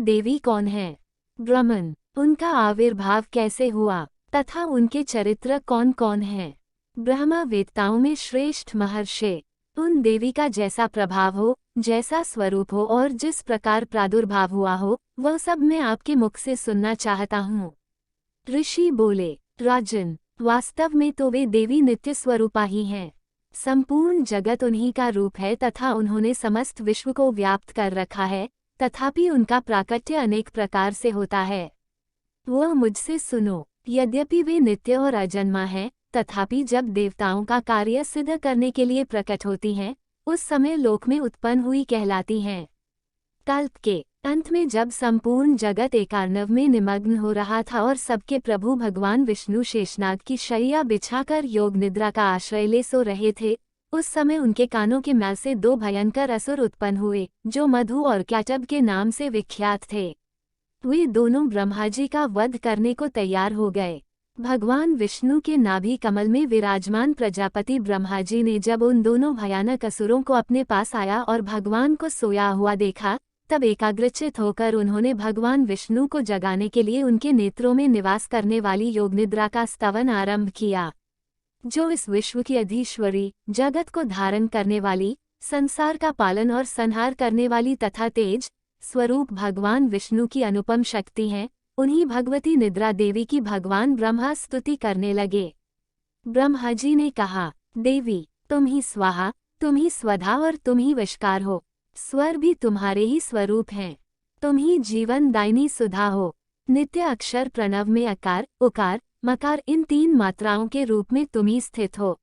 देवी कौन है? ब्रह्मन, उनका आविर्भाव कैसे हुआ तथा उनके चरित्र कौन कौन हैं? ब्रह्मा वेत्ताओं में श्रेष्ठ महर्षि। उन देवी का जैसा प्रभाव हो, जैसा स्वरूप हो और जिस प्रकार प्रादुर्भाव हुआ हो, वह सब मैं आपके मुख से सुनना चाहता हूँ। ऋषि बोले, राजन, वास्तव में तो वे देवी नित्य स्वरूपा ही हैं। संपूर्ण जगत उन्हीं का रूप है तथा उन्होंने समस्त विश्व को व्याप्त कर रखा है, तथापि उनका प्राकट्य अनेक प्रकार से होता है। वह मुझसे सुनो, यद्यपि वे नित्य और अजन्मा हैं, तथापि जब देवताओं का कार्य सिद्ध करने के लिए प्रकट होती हैं, उस समय लोक में उत्पन्न हुई कहलाती हैं। कल्प के अंत में जब संपूर्ण जगत एकार्णव में निमग्न हो रहा था और सबके प्रभु भगवान विष्णु शेषनाग की शैया बिछाकर योग निद्रा का आश्रय ले सो रहे थे, उस समय उनके कानों के मैल से दो भयंकर असुर उत्पन्न हुए, जो मधु और कैटब के नाम से विख्यात थे। वे दोनों ब्रह्माजी का वध करने को तैयार हो गए। भगवान विष्णु के नाभि कमल में विराजमान प्रजापति ब्रह्माजी ने जब उन दोनों भयानक असुरों को अपने पास आया और भगवान को सोया हुआ देखा, तब एकाग्रचित होकर उन्होंने भगवान विष्णु को जगाने के लिए उनके नेत्रों में निवास करने वाली योगनिद्रा का स्तवन आरंभ किया, जो इस विश्व की अधीश्वरी, जगत को धारण करने वाली, संसार का पालन और संहार करने वाली तथा तेज स्वरूप भगवान विष्णु की अनुपम शक्ति हैं। उन्हीं भगवती निद्रा देवी की भगवान ब्रह्मा स्तुति करने लगे। ब्रह्माजी ने कहा, देवी, तुम ही स्वाहा, तुम ही स्वधा और तुम ही वशकार हो। स्वर भी तुम्हारे ही स्वरूप हैं। तुम ही जीवन दायिनी सुधा हो। नित्य अक्षर प्रणव में अकार, उकार, मकार इन तीन मात्राओं के रूप में तुम ही स्थित हो,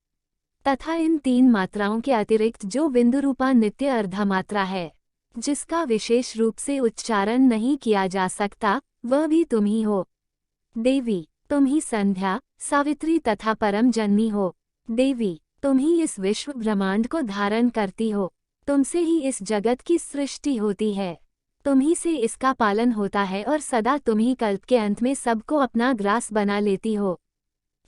तथा इन तीन मात्राओं के अतिरिक्त जो बिंदु रूपा नित्य अर्धा मात्रा है, जिसका विशेष रूप से उच्चारण नहीं किया जा सकता, वह भी तुम ही हो। देवी, तुम ही संध्या, सावित्री तथा परम जननी हो। देवी, तुम ही इस विश्व ब्रह्मांड को धारण करती हो। तुमसे ही इस जगत की सृष्टि होती है। तुम ही से इसका पालन होता है और सदा तुम ही कल्प के अंत में सबको अपना ग्रास बना लेती हो।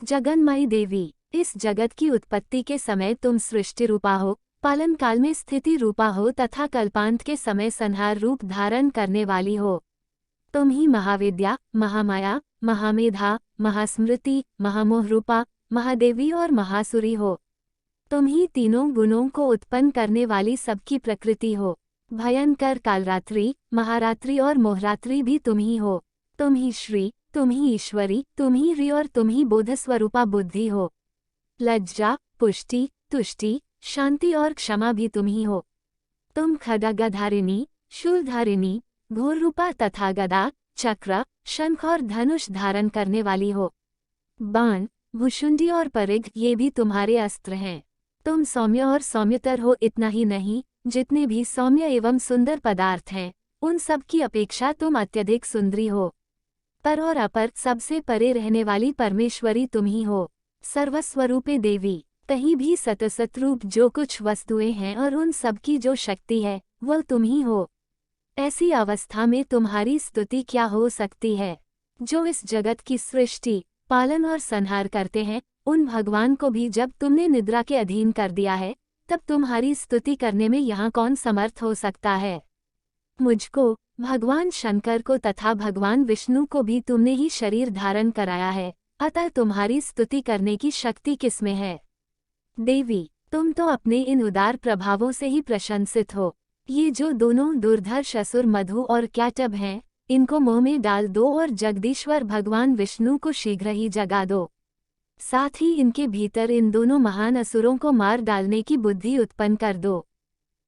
जगन्मयी देवी, इस जगत की उत्पत्ति के समय तुम सृष्टि रूपा हो, पालन काल में स्थिति रूपा हो तथा कल्पांत के समय संहार रूप धारण करने वाली हो। तुम ही महाविद्या, महामाया, महामेधा, महास्मृति, महामोह रूपा, महादेवी और महासुरी हो। तुम ही तीनों गुणों को उत्पन्न करने वाली सबकी प्रकृति हो। भयंकर कालरात्रि, महारात्रि और मोहरात्रि भी तुम ही हो। तुम ही श्री, तुम ही ईश्वरी, तुम ही री और तुम ही बोध स्वरूपा बुद्धि हो। लज्जा, पुष्टि, तुष्टि, शांति और क्षमा भी तुम ही हो। तुम खड्गधारिणी, शूलधारिणी, घोर रूपा तथा गदा, चक्र, शंख और धनुष धारण करने वाली हो। बाण, भुशुंडी और परिघ ये भी तुम्हारे अस्त्र हैं। तुम सौम्य और सौम्यतर हो। इतना ही नहीं, जितने भी सौम्य एवं सुंदर पदार्थ हैं, उन सब की अपेक्षा तुम अत्यधिक सुंदरी हो। पर और अपर सबसे परे रहने वाली परमेश्वरी तुम ही हो। सर्वस्वरूपे देवी, कहीं भी सतसतरूप जो कुछ वस्तुएं हैं और उन सब की जो शक्ति है, वह तुम ही हो। ऐसी अवस्था में तुम्हारी स्तुति क्या हो सकती है? जो इस जगत की सृष्टि, पालन और संहार करते हैं, उन भगवान को भी जब तुमने निद्रा के अधीन कर दिया है, तब तुम्हारी स्तुति करने में यहाँ कौन समर्थ हो सकता है? मुझको, भगवान शंकर को तथा भगवान विष्णु को भी तुमने ही शरीर धारण कराया है, अतः तुम्हारी स्तुति करने की शक्ति किसमें है? देवी, तुम तो अपने इन उदार प्रभावों से ही प्रशंसित हो। ये जो दोनों दुर्धर्ष असुर मधु और कैटब हैं, इनको मुंह में डाल दो और जगदीश्वर भगवान विष्णु को शीघ्र ही जगा दो। साथ ही इनके भीतर इन दोनों महान असुरों को मार डालने की बुद्धि उत्पन्न कर दो।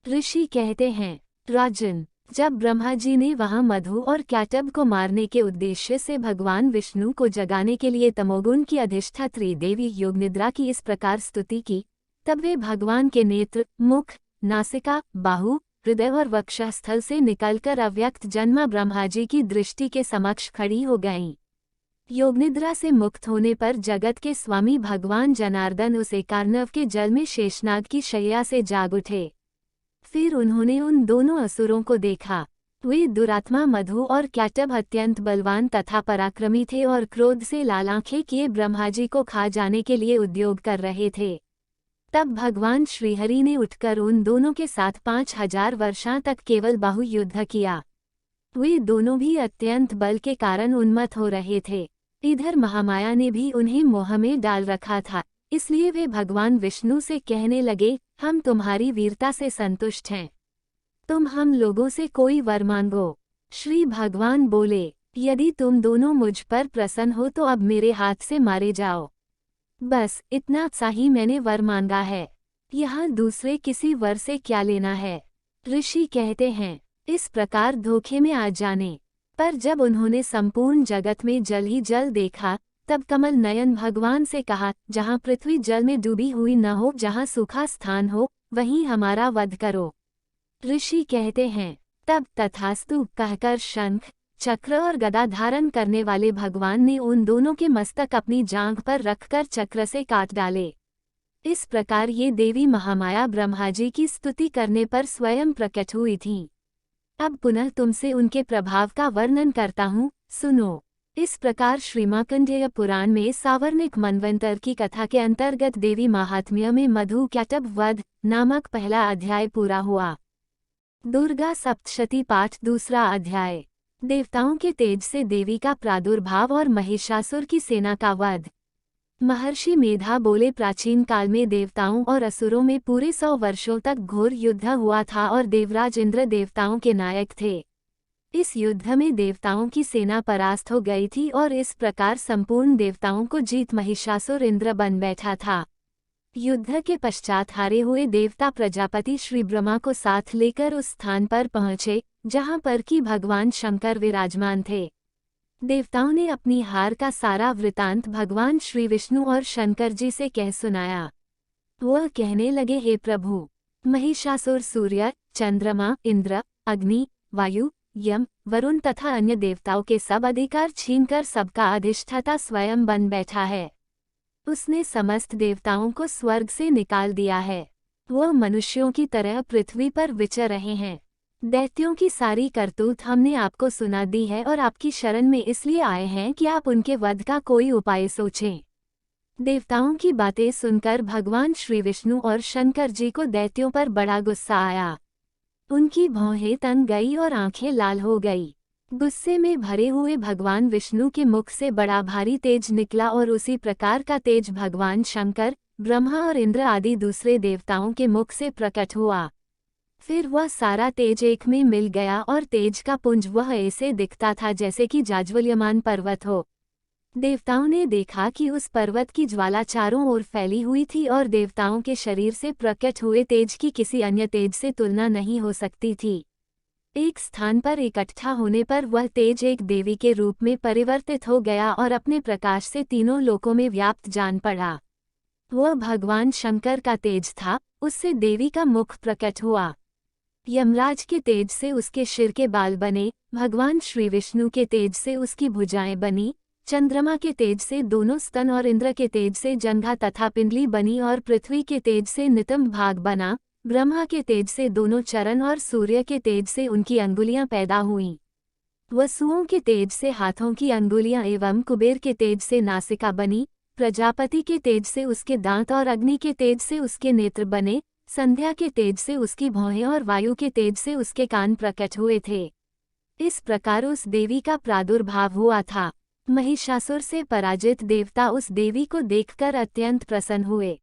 ऋषि कहते हैं, राजन, जब ब्रह्मा जी ने वहां मधु और कैटब को मारने के उद्देश्य से भगवान विष्णु को जगाने के लिए तमोगुण की अधिष्ठात्री देवी योगनिद्रा की इस प्रकार स्तुति की, तब वे भगवान के नेत्र, मुख, नासिका, बाहु, हृदय और वक्षस्थल से निकलकर अव्यक्त जन्मा ब्रह्माजी की दृष्टि के समक्ष खड़ी हो गईं। योगनिद्रा से मुक्त होने पर जगत के स्वामी भगवान जनार्दन उस एकार्णव के जल में शेषनाग की शैया से जाग उठे। फिर उन्होंने उन दोनों असुरों को देखा। वे दुरात्मा मधु और कैटब अत्यंत बलवान तथा पराक्रमी थे और क्रोध से लाल आंखें किए ब्रह्माजी को खा जाने के लिए उद्योग कर रहे थे। तब भगवान श्रीहरि ने उठकर उन दोनों के साथ 5000 वर्षां तक केवल बाहु युद्ध किया। वे दोनों भी अत्यंत बल के कारण उन्मत्त हो रहे थे। इधर महामाया ने भी उन्हें मोह में डाल रखा था, इसलिए वे भगवान विष्णु से कहने लगे, हम तुम्हारी वीरता से संतुष्ट हैं, तुम हम लोगों से कोई वर मांगो। श्री भगवान बोले, यदि तुम दोनों मुझ पर प्रसन्न हो तो अब मेरे हाथ से मारे जाओ। बस इतना सा ही मैंने वर मांगा है, यहाँ दूसरे किसी वर से क्या लेना है। ऋषि कहते हैं, इस प्रकार धोखे में आ जाने पर जब उन्होंने संपूर्ण जगत में जल ही जल देखा, तब कमल नयन भगवान से कहा, जहाँ पृथ्वी जल में डूबी हुई न हो, जहाँ सूखा स्थान हो, वहीं हमारा वध करो। ऋषि कहते हैं, तब तथास्तु कहकर शंख, चक्र और गदा धारण करने वाले भगवान ने उन दोनों के मस्तक अपनी जांघ पर रखकर चक्र से काट डाले। इस प्रकार ये देवी महामाया ब्रह्मा जी की स्तुति करने पर स्वयं प्रकट हुई थीं। अब पुनः तुमसे उनके प्रभाव का वर्णन करता हूँ, सुनो। इस प्रकार श्रीमार्कंडेय पुराण में सावर्णिक मनवंतर की कथा के अंतर्गत देवी महात्म्य में मधु कैटभ वध नामक पहला अध्याय पूरा हुआ। दुर्गा सप्तशती पाठ दूसरा अध्याय। देवताओं के तेज से देवी का प्रादुर्भाव और महिषासुर की सेना का वध। महर्षि मेधा बोले, प्राचीन काल में देवताओं और असुरों में पूरे 100 वर्षों तक घोर युद्ध हुआ था और देवराज इंद्र देवताओं के नायक थे। इस युद्ध में देवताओं की सेना परास्त हो गई थी और इस प्रकार संपूर्ण देवताओं को जीत महिषासुर इंद्र बन बैठा था। युद्ध के पश्चात हारे हुए देवता प्रजापति श्री ब्रह्मा को साथ लेकर उस स्थान पर पहुंचे जहां पर कि भगवान शंकर विराजमान थे। देवताओं ने अपनी हार का सारा वृतांत भगवान श्री विष्णु और शंकर जी से कह सुनाया। वह कहने लगे, हे प्रभु, महिषासुर सूर्य, चंद्रमा, इंद्र, अग्नि, वायु, यम, वरुण तथा अन्य देवताओं के सब अधिकार छीनकर सबका अधिष्ठाता स्वयं बन बैठा है। उसने समस्त देवताओं को स्वर्ग से निकाल दिया है। वह मनुष्यों की तरह पृथ्वी पर विचर रहे हैं। दैत्यों की सारी करतूत हमने आपको सुना दी है और आपकी शरण में इसलिए आए हैं कि आप उनके वध का कोई उपाय सोचें। देवताओं की बातें सुनकर भगवान श्री विष्णु और शंकर जी को दैत्यों पर बड़ा गुस्सा आया। उनकी भौहें तन गई और आंखें लाल हो गई। गुस्से में भरे हुए भगवान विष्णु के मुख से बड़ा भारी तेज निकला और उसी प्रकार का तेज भगवान शंकर, ब्रह्मा और इंद्र आदि दूसरे देवताओं के मुख से प्रकट हुआ। फिर वह सारा तेज एक में मिल गया और तेज का पुंज वह ऐसे दिखता था जैसे कि जाज्वल्यमान पर्वत हो। देवताओं ने देखा कि उस पर्वत की ज्वाला चारों ओर फैली हुई थी और देवताओं के शरीर से प्रकट हुए तेज की किसी अन्य तेज से तुलना नहीं हो सकती थी। एक स्थान पर इकट्ठा होने पर वह तेज एक देवी के रूप में परिवर्तित हो गया और अपने प्रकाश से तीनों लोकों में व्याप्त जान पड़ा। वह भगवान शंकर का तेज था, उससे देवी का मुख प्रकट हुआ। यमराज के तेज से उसके सिर के बाल बने, भगवान श्री विष्णु के तेज से उसकी भुजाएं बनी, चंद्रमा के तेज से दोनों स्तन और इंद्र के तेज से जंघा तथा पिंडली बनी और पृथ्वी के तेज से नितंब भाग बना। ब्रह्मा के तेज से दोनों चरण और सूर्य के तेज से उनकी अंगुलियां पैदा हुईं। वसुओं के तेज से हाथों की अंगुलियां एवं कुबेर के तेज से नासिका बनी। प्रजापति के तेज से उसके दांत और अग्नि के तेज से उसके नेत्र बने। संध्या के तेज से उसकी भौहें और वायु के तेज से उसके कान प्रकट हुए थे। इस प्रकार उस देवी का प्रादुर्भाव हुआ था। महिषासुर से पराजित देवता उस देवी को देखकर अत्यंत प्रसन्न हुए।